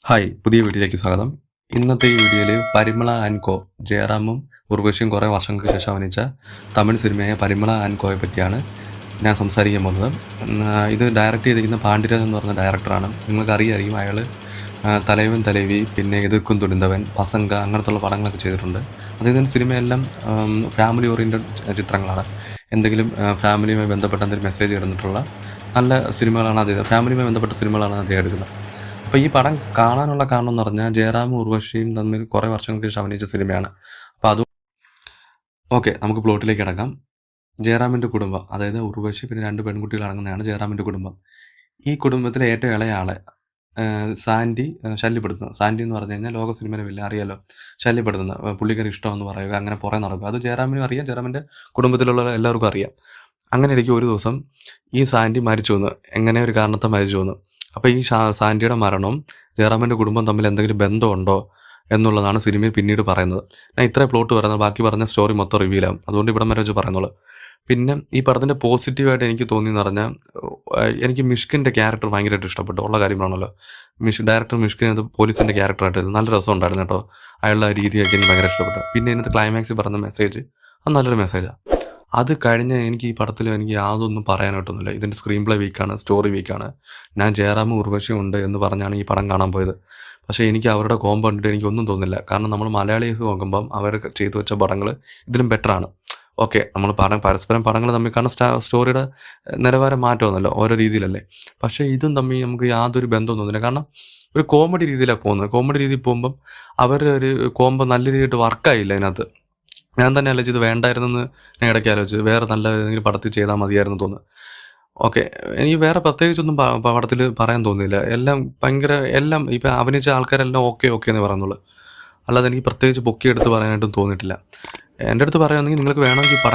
Hi, പുതിയ വീഡിയോയിലേക്ക് സ്വാഗതം. ഇന്നത്തെ ഈ വീഡിയോയിൽ പരിമള ആൻഡ് കോ, ജയറാമും ഉർവശിയും കുറേ വർഷങ്ങൾക്ക് ശേഷം അഭിനയിച്ച തമിഴ് സിനിമയായ പരിമള ആൻഡ് കോയെ പറ്റിയാണ് ഞാൻ സംസാരിക്കാൻ പോകുന്നത്. ഇത് ഡയറക്റ്റ് ചെയ്തിരിക്കുന്ന പാണ്ഡിരാജ് എന്ന് പറഞ്ഞ ഡയറക്ടറാണ്. നിങ്ങൾക്കറിയായിരിക്കും, അയാൾ തലൈവൻ തലൈവി, പിന്നെ എതിർക്കും തുണിന്തവൻ, പസങ്ക അങ്ങനത്തുള്ള പടങ്ങളൊക്കെ ചെയ്തിട്ടുണ്ട്. അദ്ദേഹത്തിൻ്റെ സിനിമയെല്ലാം ഫാമിലി ഓറിയൻറ്റഡ് ചിത്രങ്ങളാണ്. എന്തെങ്കിലും ഫാമിലിയുമായി ബന്ധപ്പെട്ട എന്തെങ്കിലും മെസ്സേജ് ഇടുന്നിട്ടുള്ള നല്ല സിനിമകളാണ് അദ്ദേഹം, ഫാമിലിയുമായി ബന്ധപ്പെട്ട സിനിമകളാണ് അദ്ദേഹം എടുക്കുന്നത്. അപ്പോൾ ഈ പടം കാണാനുള്ള കാരണം എന്ന് പറഞ്ഞാൽ ജയറാമും ഉർവശിയും തമ്മിൽ കുറേ വർഷങ്ങൾക്ക് ശേഷം അഭിനയിച്ച സിനിമയാണ്. അപ്പോൾ ഓക്കെ, നമുക്ക് പ്ലോട്ടിലേക്ക് കിടക്കാം. ജയറാമിൻ്റെ കുടുംബം, അതായത് ഉർവശി പിന്നെ 2 പെൺകുട്ടികൾ അടങ്ങുന്നതാണ് ജയറാമിൻ്റെ കുടുംബം. ഈ കുടുംബത്തിലെ ഏറ്റവും ഇളയ ആളെ സാൻഡി ശല്യപ്പെടുത്തുന്നത്. സാൻഡി എന്ന് പറഞ്ഞു കഴിഞ്ഞാൽ ലോക സിനിമയിലെ വലിയ അറിയാലോ, ശല്യപ്പെടുത്തുന്നത്, പുള്ളിക്കാരി ഇഷ്ടമെന്ന് പറയുക, അങ്ങനെ പുറകെ നടക്കുക. അത് ജയറാമിനും അറിയാം, ജയറാമിൻ്റെ കുടുംബത്തിലുള്ള എല്ലാവർക്കും അറിയാം. അങ്ങനെ ഇരിക്കും ഒരു ദിവസം ഈ സാൻഡി മരിച്ചു വന്ന്, എങ്ങനെ ഒരു കാരണത്താൽ മരിച്ചു വന്ന്. അപ്പോൾ ഈ സാൻഡിയുടെ മരണം ജയറാമിൻ്റെ കുടുംബം തമ്മിൽ എന്തെങ്കിലും ബന്ധമുണ്ടോ എന്നുള്ളതാണ് സിനിമയിൽ പിന്നീട് പറയുന്നത്. ഞാൻ ഇത്രയും പ്ലോട്ട് പറയുന്നത്, ബാക്കി പറഞ്ഞ സ്റ്റോറി മൊത്തം റിവീലാകും. അതുകൊണ്ട് ഇവിടം വരെ വെച്ച് പറയുന്നുള്ളൂ. പിന്നെ ഈ പടത്തിൻ്റെ പോസിറ്റീവായിട്ട് എനിക്ക് തോന്നിയെന്ന് പറഞ്ഞാൽ, എനിക്ക് മിഷ്കിൻ്റെ ക്യാരക്ടർ ഭയങ്കരമായിട്ട് ഇഷ്ടപ്പെട്ടു. ഉള്ള കാര്യമാണല്ലോ, ഡയറക്ടർ മിഷ്കിൻ അത് പോലീസിൻ്റെ ക്യാരക്ടറായിട്ട് നല്ല രസമുണ്ടായിരുന്നു കേട്ടോ. അയാളുടെ രീതിയൊക്കെ എനിക്ക് ഭയങ്കര ഇഷ്ടപ്പെട്ടു. പിന്നെ ഇതിനകത്ത് ക്ലൈമാക്സിൽ പറഞ്ഞ മെസ്സേജ്, അത് നല്ലൊരു മെസ്സേജാണ്. അത് കഴിഞ്ഞ് എനിക്ക് ഈ പടത്തിൽ എനിക്ക് യാതൊന്നും പറയാനായിട്ടൊന്നുമില്ല. ഇതിൻ്റെ സ്ക്രീൻ പ്ലേ വീക്കാണ്, സ്റ്റോറി വീക്കാണ്. ഞാൻ ജയറാമും ഉർവശിയും ഉണ്ട് എന്ന് പറഞ്ഞാണ് ഈ പടം കാണാൻ പോയത്. പക്ഷേ എനിക്ക് അവരുടെ കോംബോ കണ്ടിട്ട് എനിക്കൊന്നും തോന്നുന്നില്ല. കാരണം നമ്മൾ മലയാളീസ് നോക്കുമ്പം അവർ ചെയ്തു വെച്ച പടങ്ങൾ ഇതിലും ബെറ്ററാണ്. ഓക്കെ, നമ്മൾ പരസ്പരം പടങ്ങൾ തമ്മിൽ കാണുന്ന സ്റ്റോറിയുടെ നിലവാരം മാറ്റമൊന്നുമല്ലോ, ഓരോ രീതിയിലല്ലേ. പക്ഷേ ഇതും തമ്മിൽ നമുക്ക് യാതൊരു ബന്ധവും തോന്നുന്നില്ല. കാരണം ഒരു കോമഡി രീതിയിലാണ് പോകുന്നത്. കോമഡി രീതിയിൽ പോകുമ്പം അവർ ഒരു കോംബോ നല്ല രീതിയായിട്ട് വർക്കായില്ല അതിനകത്ത്. ഞാൻ തന്നെ ആലോചിച്ച് ഇത് വേണ്ടായിരുന്നെന്ന് ഞാൻ ഇടയ്ക്ക് ആലോചിച്ചു. വേറെ നല്ല ഏതെങ്കിലും പടത്തിൽ ചെയ്താൽ മതിയായിരുന്നു തോന്നുന്നു. ഓക്കെ, എനിക്ക് വേറെ പ്രത്യേകിച്ചൊന്നും പടത്തിൽ പറയാൻ തോന്നിയില്ല. എല്ലാം ഭയങ്കര, എല്ലാം ഇപ്പം അഭിനയിച്ച ആൾക്കാരെല്ലാം ഓക്കെ ഓക്കെ എന്നേ പറയുന്നുള്ളൂ. അല്ലാതെ എനിക്ക് പ്രത്യേകിച്ച് പൊക്കിയെടുത്ത് പറയാനായിട്ടും തോന്നിയിട്ടില്ല. എൻ്റെ അടുത്ത് പറയുകയാണെങ്കിൽ നിങ്ങൾക്ക് വേണമെങ്കിൽ പടം